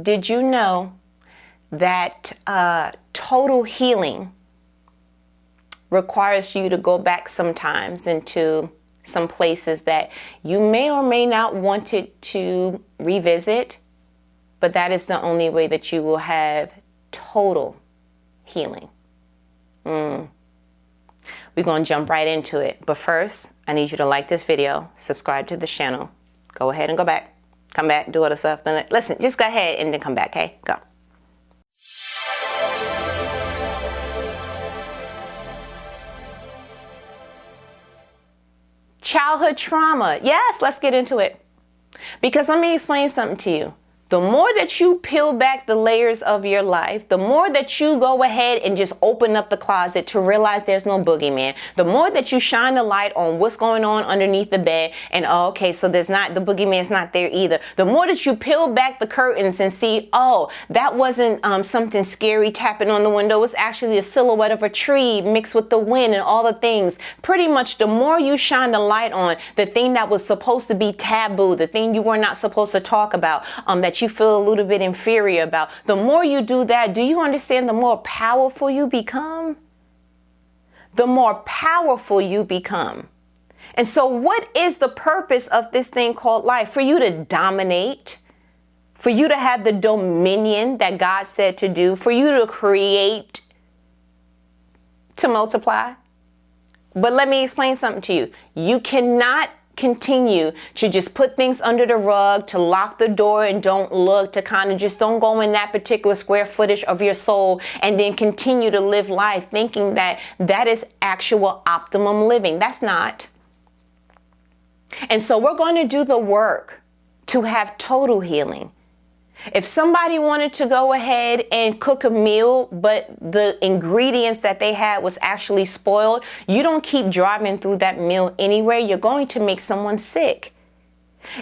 did you know that total healing requires you to go back sometimes into some places that you may or may not want it to revisit, but that is the only way that you will have total healing. We're going to jump right into it. But first, I need you to like this video, subscribe to the channel. Go ahead and go back. Come back, do other stuff. Then listen, just go ahead and then come back, okay? Go. Childhood trauma. Yes, let's get into it. Because let me explain something to you. The more that you peel back the layers of your life, the more that you go ahead and just open up the closet to realize there's no boogeyman, the more that you shine the light on what's going on underneath the bed and, oh, okay, so the boogeyman's not there either. The more that you peel back the curtains and see, oh, that wasn't something scary tapping on the window. It was actually a silhouette of a tree mixed with the wind and all the things. Pretty much the more you shine the light on the thing that was supposed to be taboo, the thing you were not supposed to talk about, that you feel a little bit inferior about, the more you do that, do you understand the more powerful you become? The more powerful you become. And so what is the purpose of this thing called life? For you to dominate, for you to have the dominion that God said to do, for you to create, to multiply. But let me explain something to you. You cannot continue to just put things under the rug, to lock the door and don't look, to kind of just don't go in that particular square footage of your soul and then continue to live life thinking that that is actual optimum living. That's not. And so we're going to do the work to have total healing. If somebody wanted to go ahead and cook a meal, but the ingredients that they had was actually spoiled, you don't keep driving through that meal anyway. You're going to make someone sick.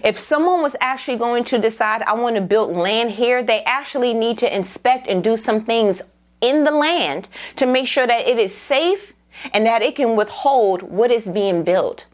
If someone was actually going to decide, I want to build land here, they actually need to inspect and do some things in the land to make sure that it is safe and that it can withhold what is being built.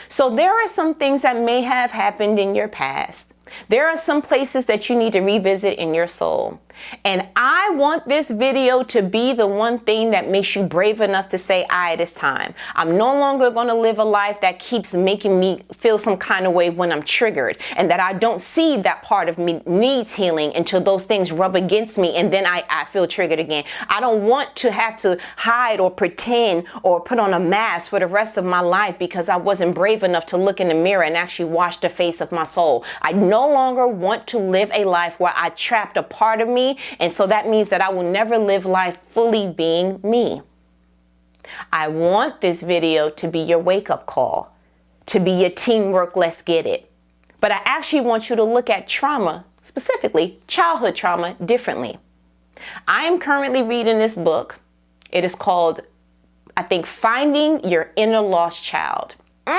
So there are some things that may have happened in your past. There are some places that you need to revisit in your soul. And I want this video to be the one thing that makes you brave enough to say, it is time. I'm no longer going to live a life that keeps making me feel some kind of way when I'm triggered, and that I don't see that part of me needs healing until those things rub against me and then I feel triggered again. I don't want to have to hide or pretend or put on a mask for the rest of my life because I wasn't brave enough to look in the mirror and actually wash the face of my soul. I no longer want to live a life where I trapped a part of me. And so that means that I will never live life fully being me. I want this video to be your wake-up call, to be your teamwork, let's get it. But I actually want you to look at trauma, specifically childhood trauma, differently. I am currently reading this book. It is called, I think, Finding Your Inner Lost Child. I'll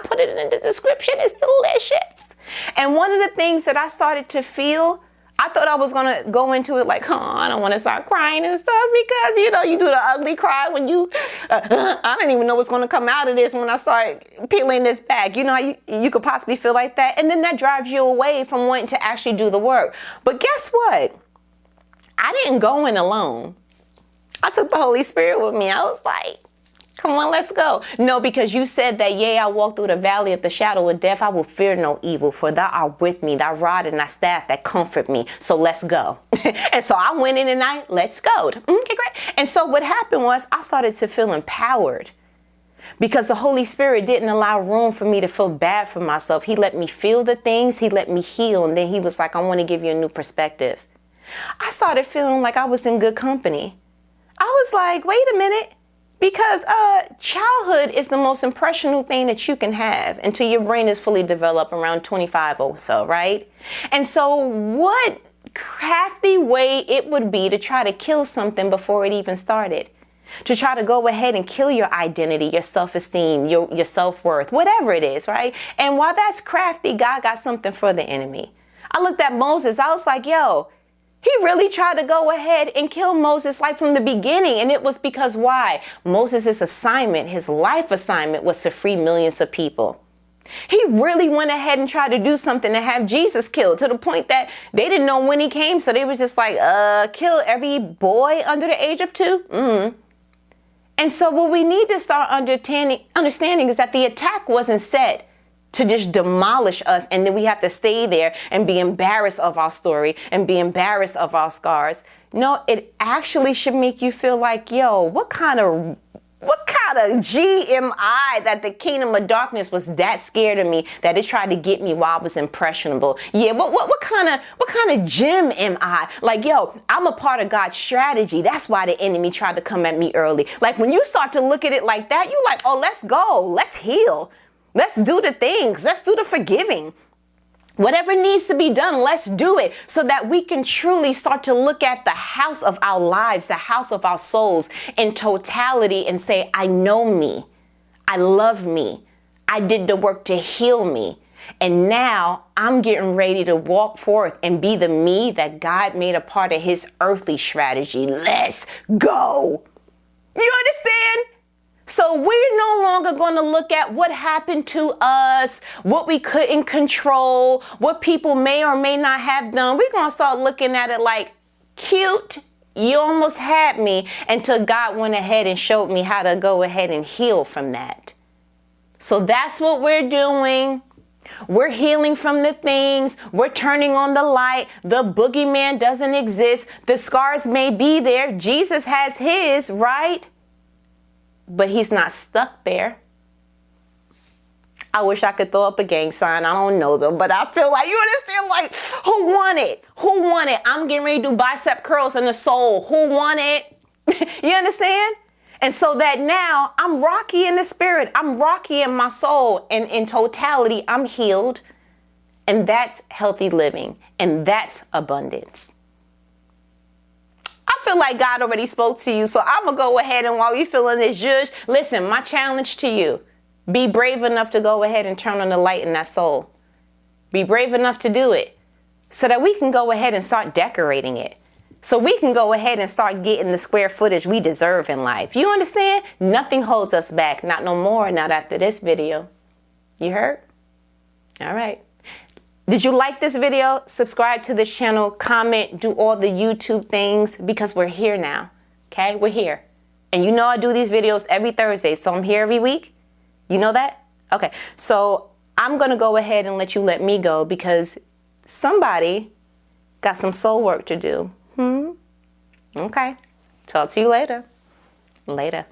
put it in the description. It's delicious. And one of the things that I started to feel, I thought I was going to go into it like, I don't want to start crying and stuff because, you do the ugly cry when you, I don't even know what's going to come out of this when I start peeling this back. You know how you could possibly feel like that. And then that drives you away from wanting to actually do the work. But guess what? I didn't go in alone. I took the Holy Spirit with me. I was like, come on, let's go. No, because you said that, yea, I walk through the valley of the shadow of death, I will fear no evil, for thou art with me, thy rod and thy staff that comfort me. So let's go. And so I went in and let's go. Okay, great. And so what happened was I started to feel empowered because the Holy Spirit didn't allow room for me to feel bad for myself. He let me feel the things. He let me heal. And then he was like, I want to give you a new perspective. I started feeling like I was in good company. I was like, wait a minute. Because childhood is the most impressionable thing that you can have until your brain is fully developed around 25 or so, right? And so what crafty way it would be to try to kill something before it even started. To try to go ahead and kill your identity, your self-esteem, your self-worth, whatever it is, right? And while that's crafty, God got something for the enemy. I looked at Moses, I was like, yo, he really tried to go ahead and kill Moses like from the beginning. And it was because why? Moses' assignment, his life assignment was to free millions of people. He really went ahead and tried to do something to have Jesus killed, to the point that they didn't know when he came. So they was just like, kill every boy under the age of 2. And so what we need to start understanding is that the attack wasn't set to just demolish us, and then we have to stay there and be embarrassed of our story and be embarrassed of our scars. No, it actually should make you feel like, yo, what kind of G am I that the kingdom of darkness was that scared of me that it tried to get me while I was impressionable? Yeah, what kind of gem am I? Like, yo, I'm a part of God's strategy. That's why the enemy tried to come at me early. Like, when you start to look at it like that, you like, oh, let's go. Let's heal. Let's do the things. Let's do the forgiving. Whatever needs to be done, let's do it so that we can truly start to look at the house of our lives, the house of our souls in totality and say, I know me. I love me. I did the work to heal me. And now I'm getting ready to walk forth and be the me that God made a part of his earthly strategy. Let's go. You understand? So we're no longer going to look at what happened to us, what we couldn't control, what people may or may not have done. We're going to start looking at it like, cute, you almost had me, until God went ahead and showed me how to go ahead and heal from that. So that's what we're doing. We're healing from the things. We're turning on the light. The boogeyman doesn't exist. The scars may be there. Jesus has his, right? But he's not stuck there. I wish I could throw up a gang sign. I don't know them, but I feel like, you understand, like, who won it? Who won it? I'm getting ready to do bicep curls in the soul. Who won it? You understand? And so that now I'm rocky in the spirit. I'm rocky in my soul. And in totality, I'm healed. And that's healthy living. And that's abundance. I feel like God already spoke to you, so I'm going to go ahead, and while you're feeling this judge, listen, my challenge to you, be brave enough to go ahead and turn on the light in that soul. Be brave enough to do it so that we can go ahead and start decorating it. So we can go ahead and start getting the square footage we deserve in life. You understand? Nothing holds us back. Not no more. Not after this video. You heard? All right. Did you like this video? Subscribe to this channel, comment, do all the YouTube things, because we're here now. Okay, we're here. And you know I do these videos every Thursday, so I'm here every week. You know that? Okay, so I'm going to go ahead and let you let me go, because somebody got some soul work to do. Okay, talk to you later. Later.